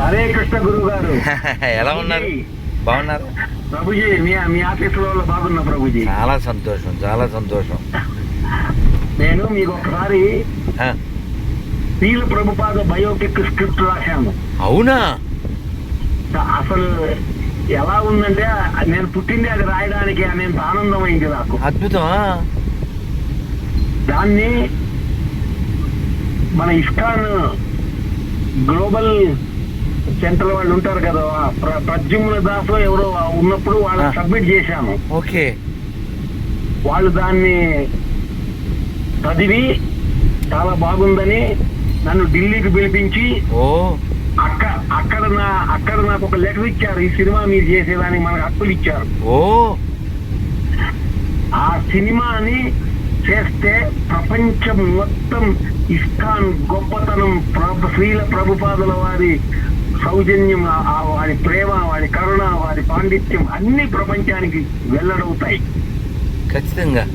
హరే కృష్ణ గురువు గారు. ఎలా ఉన్నారు? బాగున్నారు ప్రభుజీ? మీ ఆఫీసులో బాగున్నా ప్రభుజీ. చాలా సంతోషం, చాలా సంతోషం. నేను మీకు ఒకసారి ఆ, శ్రీల ప్రభుపాద బయోపిక్ స్క్రిప్ట్ రాశాను. అవునా? అసలు ఎలా ఉందంటే నేను పుట్టింది అది రాయడానికి అనేంత ఆనందం అయింది నాకు. అద్భుతం. దాన్ని మన ఇస్కాన్ గ్లోబల్ సెంటర్ వాళ్ళు ఉంటారు కదా, ప్రద్యుమ్న దాస్ ఎవరో ఉన్నప్పుడు వాళ్ళకి సబ్మిట్ చేశాను. ఓకే. వాళ్ళు దాన్ని చదివి చాలా బాగుందని నన్ను ఢిల్లీకి పిలిపించి ఓ అక్కడ నాకు ఒక లెటర్ ఇచ్చారు. ఈ సినిమా మీరు చేసేదానికి మనకు హక్కులు ఇచ్చారు. ఓ ఆ సినిమాని చేస్తే ప్రపంచం మొత్తం ఇస్కాన్ గొప్పతనం, శ్రీల ప్రభుపాదుల వారి సౌజన్యం, వారి ప్రేమ, వారి కరుణ, వారి పాండిత్యం అన్ని ప్రపంచానికి వెల్లడవుతాయి. ఖచ్చితంగా.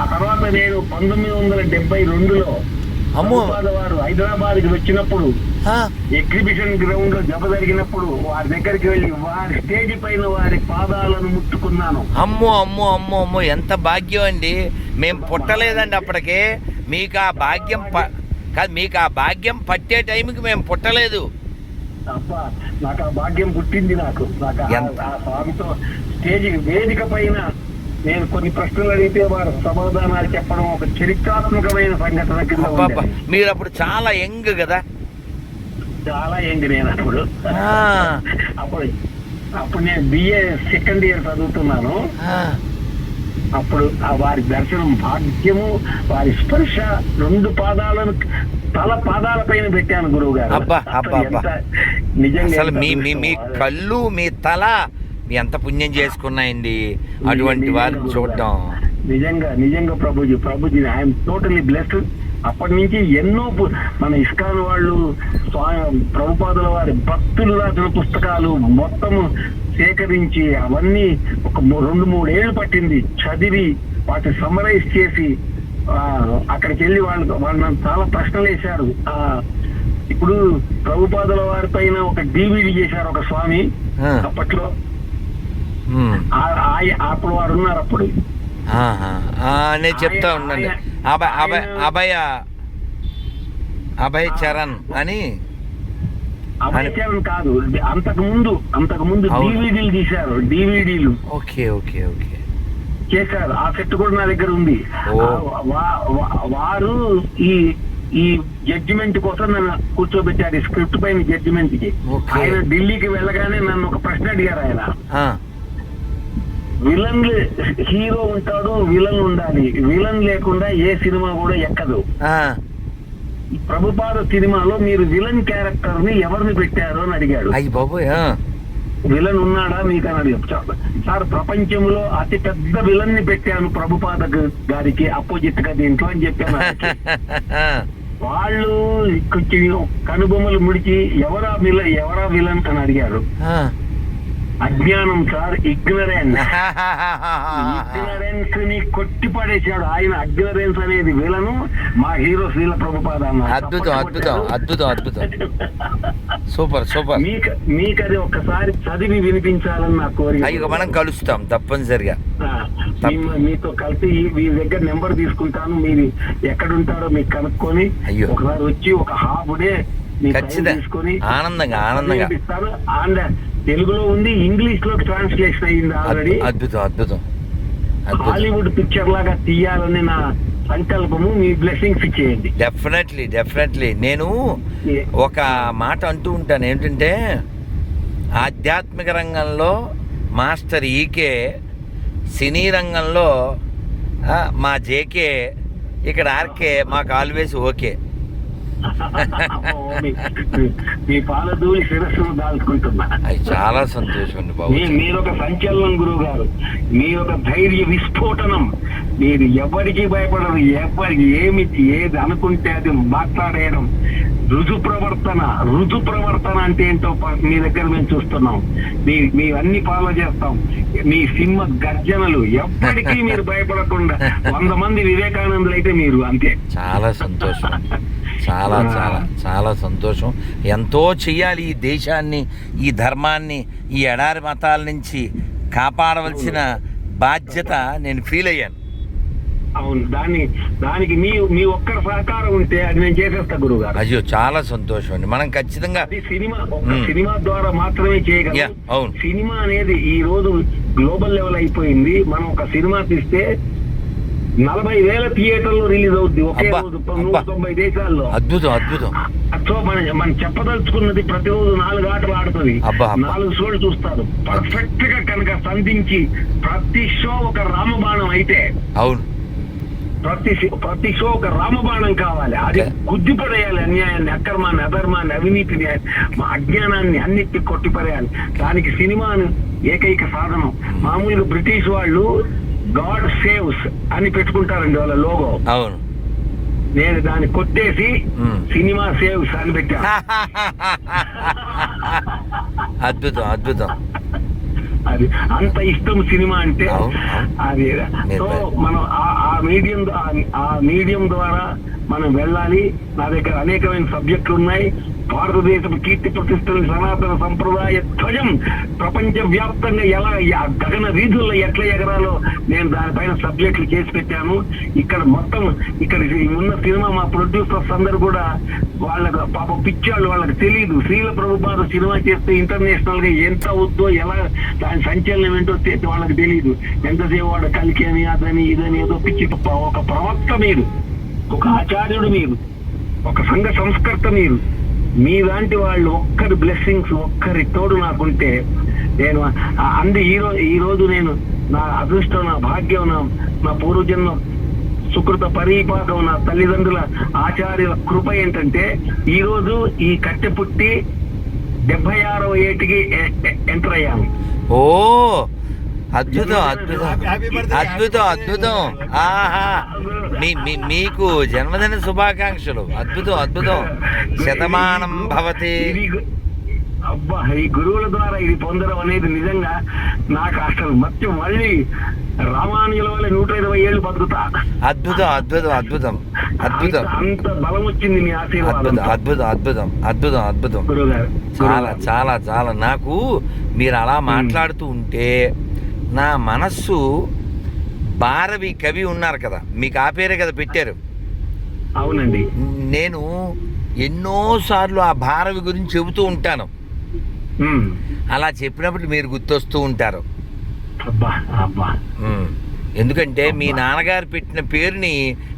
ఆ తర్వాత నేను 1972లో ప్రభుపాద వారు హైదరాబాద్ కి వచ్చినప్పుడు ఎగ్జిబిషన్ గ్రౌండ్ లో జప జరిగినప్పుడు వారి దగ్గరికి వెళ్ళి వారి స్టేజ్ పైన వారి పాదాలను ముట్టుకున్నాను. అమ్మో అమ్మో అమ్మో అమ్మో, ఎంత భాగ్యం అండి. మేము పుట్టలేదండి అప్పటికే. మీకు ఆ భాగ్యం కాదు, మీకు ఆ భాగ్యం పట్టే టైంకి మేము పుట్టలేదు. అబ్బా, నాకు ఆ భాగ్యం పుట్టింది. నాకు ఆ స్వామితో స్టేజ్ వేదిక పైన నేను కొన్ని ప్రశ్నలు అడిగితే వారు సమాధానాలు చెప్పడం ఒక చరిత్రాత్మకమైన సంఘటన కింద ఉంది. మీరు అప్పుడు చాలా యంగ్ కదా? చాలా యంగ్ నేను అప్పుడు. అప్పుడు నేను బిఏ సెకండ్ ఇయర్ చదువుతున్నాను. అప్పుడు వారి దర్శనం భాగ్యము, వారి స్పర్శ, 2 పాదాలను పాదాల పైన పెట్టాను గురువు గారు. నిజంగా మీ కళ్ళు, మీ తల ఎంత పుణ్యం చేసుకున్నాయండి అటువంటి వారిని చూడటం. నిజంగా ప్రభుజీ ఐఎమ్ టోటలీ బ్లెస్డ్. అప్పటి నుంచి ఎన్నో మన ఇస్కాన్ వాళ్ళు ప్రభుపాదుల వారి భక్తులు రాసిన పుస్తకాలు మొత్తం సేకరించి అవన్నీ ఒక 2-3 ఏళ్ళు పట్టింది చదివి వాటిని సమ్మరైజ్ చేసి అక్కడికి వెళ్ళి వాళ్ళు నన్ను చాలా ప్రశ్నలు వేశారు. ఇప్పుడు ప్రభుపాదుల వారి పైన ఒక డివిడి చేశారు ఒక స్వామి అప్పట్లో. అప్పుడు వారు ఉన్నారు. అప్పుడు నేను చెప్తా ఉండండి. అభయ్ చరణ్ అని. అభయ్ చరణ్ కాదు, అంతకు ముందు డివిడీలు తీశారు. డివిడీలు చేశారు. ఆ సెట్ కూడా నా దగ్గర ఉంది. వారు ఈ జడ్జిమెంట్ కోసం నన్ను కూర్చోబెట్టారు. ఈ స్క్రిప్ట్ పైన జడ్జిమెంట్ కి. ఆయన ఢిల్లీకి వెళ్ళగానే నన్ను ఒక ప్రశ్న అడిగారు. ఆయన విలన్ హీరో ఉంటాడు, విలన్ ఉండాలి, విలన్ లేకుండా ఏ సినిమా కూడా ఎక్కదు. ప్రభుపాద సినిమాలో మీరు విలన్ క్యారెక్టర్ ని ఎవరిని పెట్టారు అని అడిగాడు. విలన్ ఉన్నాడా మీకు అని అడిగాడు. సార్, ప్రపంచంలో అతి పెద్ద విలన్ ని పెట్టాను ప్రభుపాద గారికి అపోజిట్ గా దీంట్లో అని చెప్పాను. వాళ్ళు కనుబొమ్మలు ముడిచి ఎవరా విలన్ అని అడిగారు. అజ్ఞానం సార్, ఇగ్నరెన్స్ ని కొట్టి పడేశాడు ఆయన. అగ్నరెన్స్ అనేది విలను, మా హీరో శ్రీల ప్రభుపాద. అద్భుతం. సూపర్. మీకు అది ఒక్కసారి చదివి వినిపించాలని నా కోరిక. మనం కలుస్తాం తప్పనిసరిగా. మీతో కలిసి మీ దగ్గర నెంబర్ తీసుకుంటాను. మీరు ఎక్కడుంటారో మీకు కనుక్కొని ఒకసారి వచ్చి ఒక హాఫ్ డే తీసుకొని ఆనందంగా తెలుగులో ఉంది, ఇంగ్లీష్ లో ట్రాన్స్లేషన్ అయ్యింది ఆల్రెడీ. అద్భుతం. హాలీవుడ్ పిక్చర్ లాగా తీయాలని నా సంకల్పము. మీ బ్లెస్సింగ్స్ ఇచ్చేయండి. డెఫినెట్లీ. నేను ఒక మాట అంటూ ఉంటాను, ఏంటంటే ఆధ్యాత్మిక రంగంలో మాస్టర్ ఈకే, సినీ రంగంలో మా జేకే, ఇక్కడ ఆర్కే, మాకు ఆల్వేస్ ఓకే. మీ పాలదూలి శిరస్సును దాల్చుకుంటున్నా. చాలా సంతోషం అండి బాబు. మీరొక సంచలనం గురువు గారు. మీరొక ధైర్య విస్ఫోటనం. మీరు ఎవరికి భయపడరు. ఎవరికి ఏది అనుకుంటే అది మాట్లాడేయడం. రుజు ప్రవర్తన అంటే ఏంటో మీ దగ్గర మేము చూస్తున్నాం. మీ అన్ని ఫాలో చేస్తాం. మీ సింహ గర్జనలు ఎప్పటికీ మీరు భయపడకుండా 100 మంది వివేకానందులు అయితే మీరు అంతే. చాలా సంతోషం. చాలా చాలా చాలా సంతోషం. ఎంతో చెయ్యాలి ఈ దేశాన్ని, ఈ ధర్మాన్ని, ఈ ఎడారి మతాల నుంచి కాపాడవలసిన బాధ్యత నేను ఫీల్ అయ్యాను. అవును, దానికి మీ ఒక్కరి సహకారం ఉంటే అది నేను చేసేస్తా గురువు గారు. అయ్యో చాలా సంతోషం అండి. మనం ఖచ్చితంగా అది సినిమా ద్వారా మాత్రమే చేయగలం. అవును, సినిమా అనేది ఈ రోజు గ్లోబల్ లెవెల్ అయిపోయింది. మనం ఒక సినిమా తీస్తే 40,000 థియేటర్లో రిలీజ్ అవుద్ది ఒకే రోజు 190 దేశాల్లో. అద్భుతం అద్భుతం. సో మనం చెప్పదలుచుకున్నది ప్రతిరోజు 4 ఆటలు ఆడుతుంది, 4 షోలు చూస్తారు. పర్ఫెక్ట్ గా కనుక సంధించి ప్రతి షో ఒక రామబాణం అయితే, అవును, ప్రతి షో ఒక రామబాణం కావాలి. అది గుద్దిపడేయాలి అన్యాయాన్ని, అక్రమాన్ని, అధర్మాన్ని, అవినీతిని, మా అజ్ఞానాన్ని అన్నిటి కొట్టిపడేయాలి. దానికి సినిమాను ఏకైక సాధనం. మామూలుగా బ్రిటిష్ వాళ్ళు గాడ్ సేవ్స్ అని పెట్టుకుంటారండి వాళ్ళ లోగో. అవును, నేను దాన్ని కొట్టేసి సినిమా సేవ్స్ అని పెట్టాను. అద్భుతం అద్భుతం. అది అంత ఇష్టం సినిమా అంటే. అది సో మనం ఆ మీడియం ద్వారా మనం వెళ్ళాలి. నా దగ్గర అనేకమైన సబ్జెక్టులు ఉన్నాయి. భారతదేశం కీర్తి ప్రతిష్టలు, సనాతన సంప్రదాయ ధ్వజం ప్రపంచ వ్యాప్తంగా ఎలా గగన వీధుల్లో ఎట్లా ఎగరాలో నేను దానిపైన సబ్జెక్టులు చేసి పెట్టాను. ఇక్కడ ఉన్న సినిమా మా ప్రొడ్యూసర్స్ అందరు కూడా వాళ్ళకు పాప పిచ్చాళ్ళు, వాళ్ళకి తెలియదు. శ్రీల ప్రభుపాద సినిమా చేస్తే ఇంటర్నేషనల్ గా ఎంత అవుద్దో, ఎలా దాని సంచలనం ఏంటో వాళ్ళకి తెలియదు. ఎంతసేపు వాడు కలికి అని అదని ఇదని ఏదో పిచ్చి. ఒక ప్రవక్త మీరు, ఒక ఆచార్యుడు మీరు, ఒక సంఘ సంస్కర్త మీరు. మీలాంటి వాళ్ళు ఒక్కరి బ్లెస్సింగ్స్, ఒక్కరి తోడు నాకుంటే నేను ఈ రోజు నేను నా అదృష్టం, నా భాగ్యం, నా పూర్వజన్మ సుకృత పరిపాకం, నా తల్లిదండ్రుల ఆచార్యుల కృప ఏంటంటే ఈ రోజు ఈ కట్టె పుట్టి 76వ ఏటికి ఎంటర్ అయ్యాను. ఓ అద్భుతం అద్భుతం అద్భుతం అద్భుతం. ఆహా, మీకు జన్మదిన శుభాకాంక్షలు. అద్భుతం అద్భుతం. శతమానం భవతి. అబ్బా, ఈ గురువుల ద్వారా ఇది పొందడం అనేది నిజంగా నాకు అసలు మళ్ళీ రామానుజుల వల్ల 120 ఏళ్ళు బతుకుతా. అద్భుతం అద్భుతం అద్భుతం అద్భుతం. అంత బలం వచ్చింది మీ ఆశీర్వాదం. అద్భుతం అద్భుతం అద్భుతం అద్భుతం. గురువుగారు చాలా చాలా చాలా. నాకు మీరు అలా మాట్లాడుతూ ఉంటే నా మనస్సు, భారవి కవి ఉన్నారు కదా, మీకు ఆ పేరే కదా పెట్టారు. అవునండి. నేను ఎన్నోసార్లు ఆ భారవి గురించి చెబుతూ ఉంటాను. అలా చెప్పినప్పుడు మీరు గుర్తొస్తూ ఉంటారు. ఎందుకంటే మీ నాన్నగారు పెట్టిన పేరుని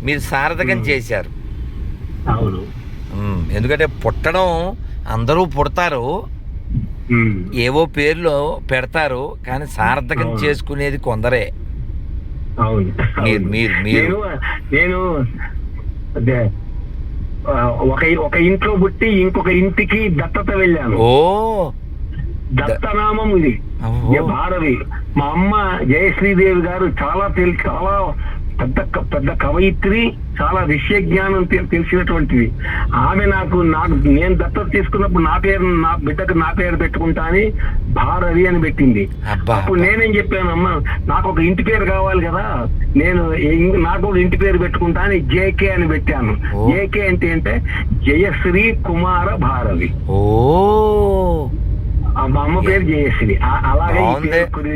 మీరు సార్థకం చేశారు. అవును. ఎందుకంటే పుట్టడం అందరూ పుడతారు, ఏవో పేర్లు పెడతారు, కానీ సార్థకం చేసుకునేది కొందరే. నేను ఒక ఇంట్లో పుట్టి ఇంకొక ఇంటికి దత్తత వెళ్ళాను. ఓ, దత్తనామం ఇది భారవి. మా అమ్మ జయశ్రీదేవి గారు చాలా పెద్ద కవయిత్రి, చాలా విషయ జ్ఞానం తెలిసినటువంటిది ఆమె. నేను దత్తత తీసుకున్నప్పుడు నా బిడ్డకు నా పేరు పెట్టుకుంటా అని భారవి అని పెట్టింది. అప్పుడు నేనేం చెప్పాను, అమ్మ నాకు ఒక ఇంటి పేరు కావాలి కదా, నాకు ఒక ఇంటి పేరు పెట్టుకుంటా అని జేకే అని పెట్టాను. జేకే అంటే జయశ్రీ కుమార భారవి. ఓ, మా అమ్మ పేరు జయశ్రీ. అలాగే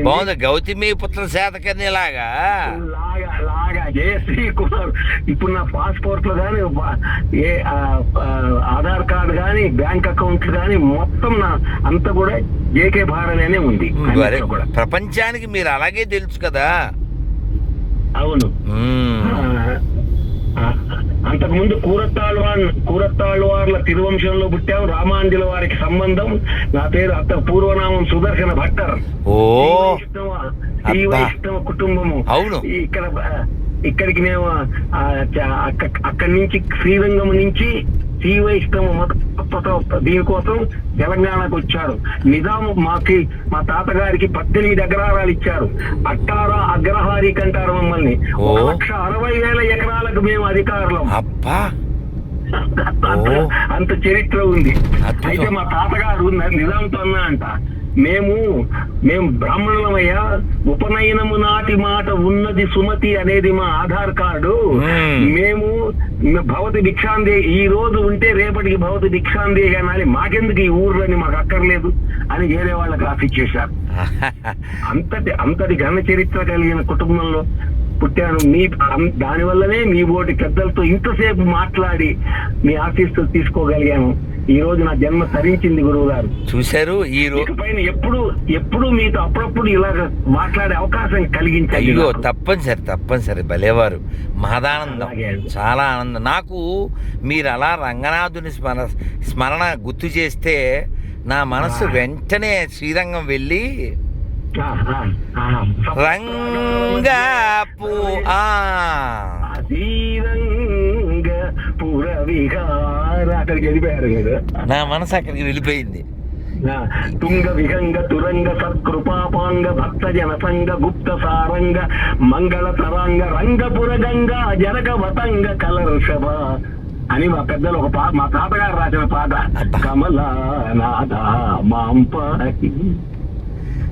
బాగుంది. గౌతమి పుత్ర శాతకర్ణి లాగా జయశ్రీ కుమార్. ఇప్పుడు నా పాస్పోర్ట్ లో గానీ, ఆధార్ కార్డు గానీ, బ్యాంక్ అకౌంట్లు గానీ మొత్తం అంతా కూడా జేకే భారవి అనే ఉంది. ప్రపంచానికి మీరు అలాగే తెలుసు కదా. అవును. అంతకుముందు కూరత్తాళ్వార్ల తిరువంశంలో పుట్టావు. రామాంజుల వారికి సంబంధం. నా పేరు పూర్వనామం సుదర్శన భట్టర్. ఓ, శ్రీ వైష్ణవ కుటుంబము. అవును. ఇక్కడికి మేము అక్కడి నుంచి శ్రీరంగం నుంచి శ్రీ వైష్ణవ దీనికోసం తెలంగాణకు వచ్చారు. నిజాము మా తాతగారికి 18 అగ్రహారాలు ఇచ్చారు. అగ్రహారీ కంటారు మమ్మల్ని. 1,60,000 ఎకరాలకు మేము అధికారులం. అంత చరిత్ర ఉంది. అయితే మా తాతగారు నిజాంతో అన్నా అంట, మేము బ్రాహ్మణులమయ్యా, ఉపనయనము నాటి మాట ఉన్నది సుమతి అనేది మా ఆధార్ కార్డు. మేము భవతి భిక్షాందే, ఈ రోజు ఉంటే రేపటికి భవతి భిక్షాందే అనాలి, మాకెందుకు ఈ ఊర్లని, మాకు అక్కర్లేదు అని వేరే వాళ్ళకి రాసిచ్చేశారు. అంతటి ఘన చరిత్ర కలిగిన కుటుంబంలో పుట్టాను. దానివల్లనే మీ బోటి పెద్దలతో ఇంతసేపు మాట్లాడి మీ ఆశీస్సులు తీసుకోగలిగాను. ఈ రోజు నా జన్మ తరించింది గురువు గారు. చూశారు, ఈ రోజు పైన ఎప్పుడు మీతో అప్పుడప్పుడు ఇలాగ మాట్లాడే అవకాశం కలిగించారు. అయ్యో తప్పనిసరి భలేవారు, మహదానందం, చాలా ఆనందం నాకు. మీరు అలా రంగనాథుని స్మరణ గుర్తు చేస్తే నా మనసు వెంటనే శ్రీరంగం వెళ్ళి అక్కడికి వెళ్ళిపోయారు కదా, నా మనసు అక్కడికి వెళ్ళిపోయింది. తుంగ విహంగ తురంగ సత్కృపాపాంగ భక్త జనసంగ గుప్త సారంగ మంగళ తరంగ రంగపుర గంగ జనక వతంగ కలర్షభ అని మా పెద్దలు మా తాతగారు రాసిన పాట, కమలానాథ మాంపాటి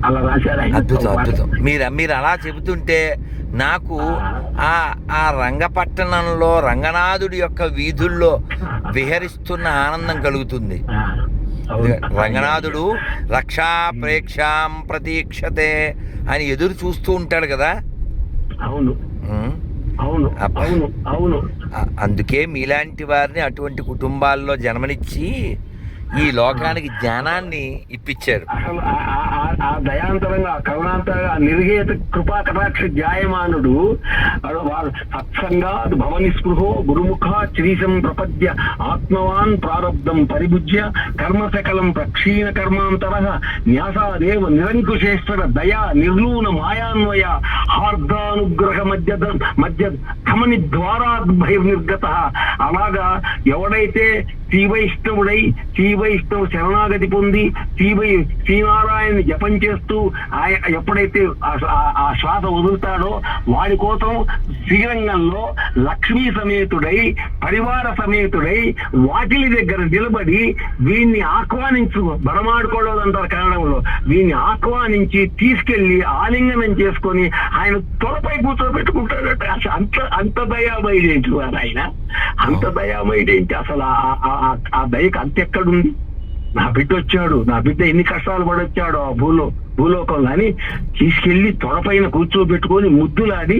అలా రాశారు. అద్భుతం. మీరు అలా చెబుతుంటే నాకు ఆ రంగపట్టణంలో రంగనాథుడి యొక్క వీధుల్లో విహరిస్తున్న ఆనందం కలుగుతుంది. రంగనాథుడు రక్షా ప్రేక్షాం ప్రతీక్షతే అని ఎదురు చూస్తూ ఉంటాడు కదా. అవును. అందుకే మీలాంటి వారిని అటువంటి కుటుంబాల్లో జన్మనిచ్చి ఈ లోకానికి జ్ఞానాన్ని ఇప్పించారు. అసలు ఆ దయాంతరంగా కరుణాంతరంగా నిర్గేత కృపా కటాక్ష జాయమానుడు సత్సంగా భవని స్పృహో గురుముఖ శ్రీశం ప్రపద్య ఆత్మవాన్ ప్రారబ్ధం పరిభుజ్య కర్మ సకలం ప్రక్షీణ కర్మాంతర న్యాసాదేవ నిరంకుశేశ్వర దయా నిర్లూన మాయాన్వయ హార్దానుగ్రహ మధ్య ధమని ద్వారాద్భైర్నిర్గత. అలాగా ఎవడైతే శ్రీవైష్ణవుడై శ్రీవైష్ణవ శరణాగతి పొంది శ్రీనారాయణని జపం చేస్తూ ఎప్పుడైతే ఆ శ్వాస వదులుతాడో వాడి కోసం శ్రీరంగంలో లక్ష్మీ సమేతుడై పరివార సమేతుడై వాకిలి దగ్గర నిలబడి వీడిని ఆహ్వానించు, బరమాడుకోవడం అంటారు కన్నడంలో, వీడిని ఆహ్వానించి తీసుకెళ్లి ఆలింగనం చేసుకొని ఆయన త్వరపై కూర్చోబెట్టుకుంటాడట. అంత దయామయుడేంటి వారు ఆయన, అంత దయామయుడేంటి అసలు. ఆ దయకు అంతెక్కడుంది? నా బిడ్డ వచ్చాడు, నా బిడ్డ ఎన్ని కష్టాలు పడొచ్చాడు ఆ భూలోకంలో అని తీసుకెళ్లి తొడపైన కూర్చోబెట్టుకొని ముద్దులాడి,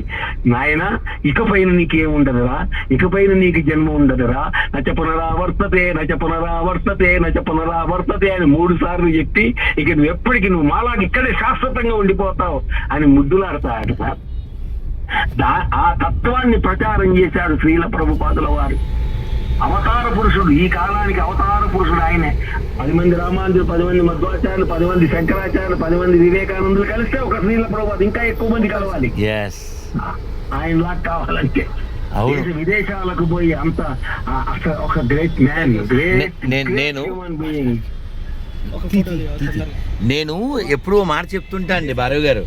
నాయన ఇకపైన నీకేముండదురా, ఇకపైన నీకు జన్మ ఉండదురా, నచ పునరావర్తతే అని 3 సార్లు చెప్పి ఇక నువ్వు ఎప్పటికీ నువ్వు మాలాగా ఇక్కడే శాశ్వతంగా ఉండిపోతావు అని ముద్దులాడతాడు సార్. ఆ తత్వాన్ని ప్రచారం చేశాడు శ్రీల ప్రభుపాదుల వారు. అవతార పురుషుడు, ఈ కాలానికి అవతార పురుషుడు ఆయనే. 10 మంది రామానుజులు, 10 మంది మధ్వాచార్యులు, 10 మంది శంకరాచార్యులు, 10 మంది వివేకానందులు కలిస్తే ఒక శ్రీల ప్రభుపాద, ఇంకా ఎక్కువ మంది కలవాలి ఆయనలా కావాలంటే. విదేశాలకు పోయి అంత ఒక గ్రేట్ మ్యాన్, నేను ఎప్పుడూ మాట చెప్తుంటా అండి భార్గవ్ గారు,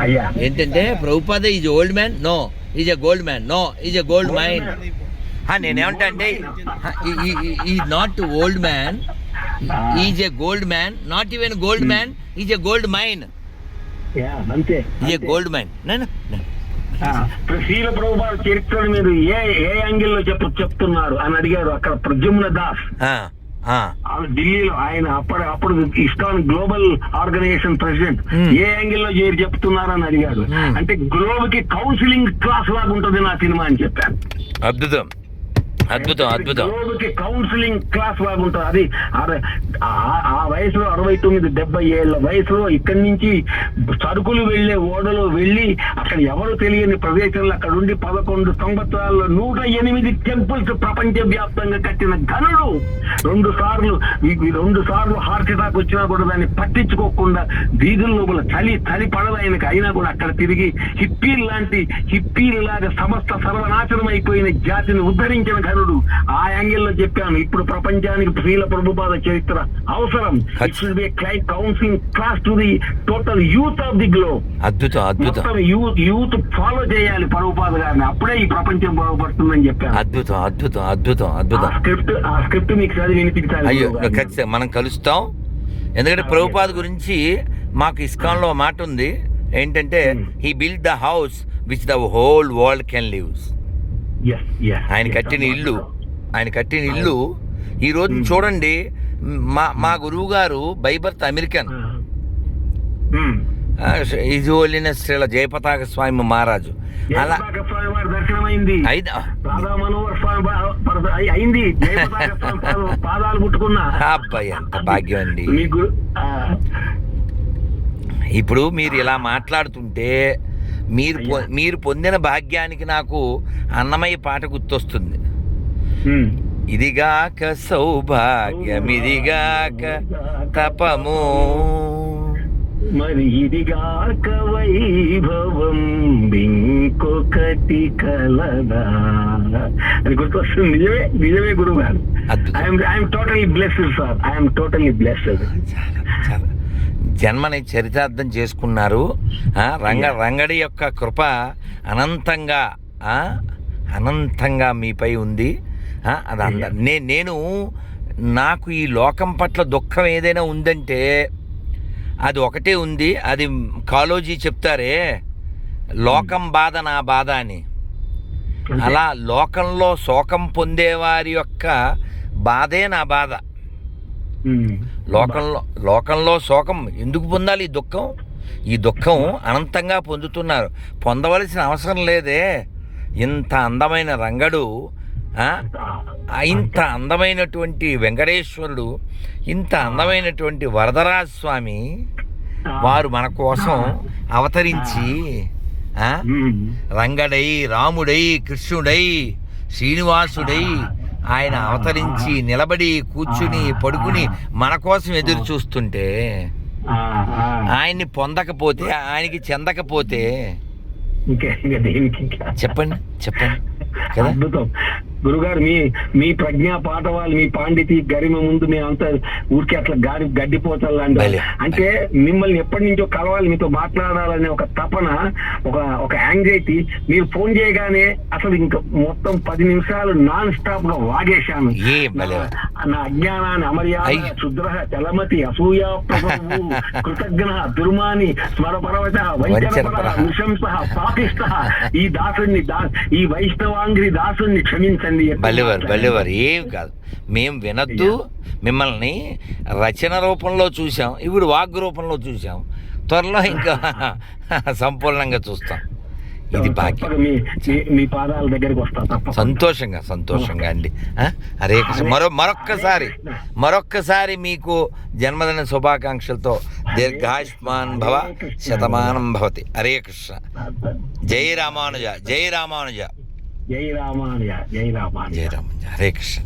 అయ్యా ఏంటంటే Prabhupada is old man, no is a gold man, no is a gold mine. నేనేమంటా అంటే ఈ not old man, is a gold man, not even gold man, is a gold mine, is a gold mine. Srila Prabhupada చరిత్రను మీరు ఏ యాంగిల్లో చెప్తున్నారు అని అడిగారు అక్కడ ప్రద్యుమ్న దాస్ ఢిల్లీలో. ఆయన అప్పుడు ఇస్కాన్ గ్లోబల్ ఆర్గనైజేషన్ ప్రెసిడెంట్. ఏ యాంగిల్లో చెప్తున్నారని అడిగాడు. అంటే గ్లోబల్ కి కౌన్సిలింగ్ క్లాస్ లాగా ఉంటుంది నా సినిమా అని చెప్పాను. అద్భుతం. కౌన్సిలింగ్ క్లాస్ లాగా ఉంటుంది అది. ఆ వయసులో 69-70 ఏళ్ల వయసులో ఇక్కడి నుంచి సరుకులు వెళ్లే ఓడలో వెళ్లి అక్కడ ఎవరు తెలియని ప్రదేశంలో అక్కడ ఉండి 11 సంవత్సరాల్లో 108 టెంపుల్స్ ప్రపంచ వ్యాప్తంగా కట్టిన ఘనుడు. 2 సార్లు హార్ట్ అటాక్ వచ్చినా కూడా దాన్ని పట్టించుకోకుండా వీధుల లోపల చలి పడదు ఆయనకి, అయినా కూడా అక్కడ తిరిగి హిప్పీలాగా సమస్త సర్వనాశనం అయిపోయిన జాతిని ఉద్ధరించిన ఘనుడు. ఆ యాంగిల్లో చెప్పాను. ఇప్పుడు ప్రపంచానికి శ్రీల ప్రభుపాద చరిత్ర అవసరం. It should be counselling class to the total youth of the globe. అద్భుతం. యూత్ ఫాలో చేయాలి ప్రభుపాద గారిని, అప్పుడే ఈ ప్రపంచం బాగుపడుతుందని చెప్పాను. అద్భుతం. ఆ స్క్రిప్ట్ మీకు చదివి వినిపించాలి. అయ్యో ఖచ్చితంగా మనం కలుస్తాం. ఎందుకంటే ప్రభుపాద గురించి మాకు ఇస్కాన్లో మాట ఉంది ఏంటంటే, he build the house which the whole world can lives. ఆయన కట్టిన ఇల్లు ఈరోజు చూడండి. మా గురువు గారు by birth American, his holiness Srila Jayapataka Swami Maharaj. అలా అబ్బాయి ఎంత భాగ్యం అండి. ఇప్పుడు మీరు ఇలా మాట్లాడుతుంటే మీరు పొందిన భాగ్యానికి నాకు అన్నమయ్య పాట గుర్తొస్తుంది. ఇదిగాక సౌభాగ్యం, ఇదిగాక తపము, మరి ఇదిగాక వైభవం, ఇంకొకటి కలదా అని గుర్తొస్తుంది. నిజమే గురువు గారు. I'm totally blessed sir, I'm totally blessed. జన్మని చరితార్థం చేసుకున్నారు. రంగడి యొక్క కృప అనంతంగా మీపై ఉంది. అది నేను నాకు ఈ లోకం పట్ల దుఃఖం ఏదైనా ఉందంటే అది ఒకటే ఉంది. అది కాలోజీ చెప్తారే, లోకం బాధ నా బాధ అని. అలా లోకంలో శోకం పొందేవారి యొక్క బాధే నా బాధ. లోకంలో శోకం ఎందుకు పొందాలి? ఈ దుఃఖం అనంతంగా పొందుతున్నారు. పొందవలసిన అవసరం లేదే. ఇంత అందమైన రంగడు, ఇంత అందమైనటువంటి వెంకటేశ్వరుడు, ఇంత అందమైనటువంటి వరదరాజ స్వామి వారు మన కోసం అవతరించి రంగడై, రాముడై, కృష్ణుడై, శ్రీనివాసుడై ఆయన అవతరించి నిలబడి, కూర్చుని, పడుకుని మన కోసం ఎదురు చూస్తుంటే, ఆయన్ని పొందకపోతే, ఆయనకి చెందకపోతే చెప్పండి కదా. అద్భుతం గురుగారు. మీ ప్రజ్ఞా పాఠవాలు, మీ పాండితి గరిమ ముందు మేమంతా ఊరికే అట్లా గడ్డిపోతాలండి. అంటే మిమ్మల్ని ఎప్పటి నుంచో కలవాలి, మీతో మాట్లాడాలనే ఒక తపన, ఒక యాంగ్జైటీ. మీరు ఫోన్ చేయగానే అసలు ఇంకా మొత్తం 10 నిమిషాలు నాన్ స్టాప్ గా వాగేశాను. నా అజ్ఞానాన్ని అమర్యాద, శుద్ర, చలమతి, అసూయ, కృతజ్ఞ, దుర్మాని, స్మరపరవత, వైద్యపర, నృశంస, పాపిష్ట, ఈ దాసుని, ఈ వైష్ణవాంగ్రి దాసుని క్షమించండి. బలివారు ఏం కాదు. మేము వినద్దు, మిమ్మల్ని రచన రూపంలో చూసాం, ఇప్పుడు వాగ్ రూపంలో చూసాం, త్వరలో ఇంకా సంపూర్ణంగా చూస్తాం. ఇది భాగ్యం. మీ పాదాల దగ్గరికి వస్తాం. సంతోషంగా అండి. హరే కృష్ణ. మరొక్కసారి మీకు జన్మదిన శుభాకాంక్షలతో దీర్ఘాయుష్మాన్ భవ, శతమానం భవతి. హరే కృష్ణ. జై రామానుజ. జై రామానుజ. హరే కృష్ణ.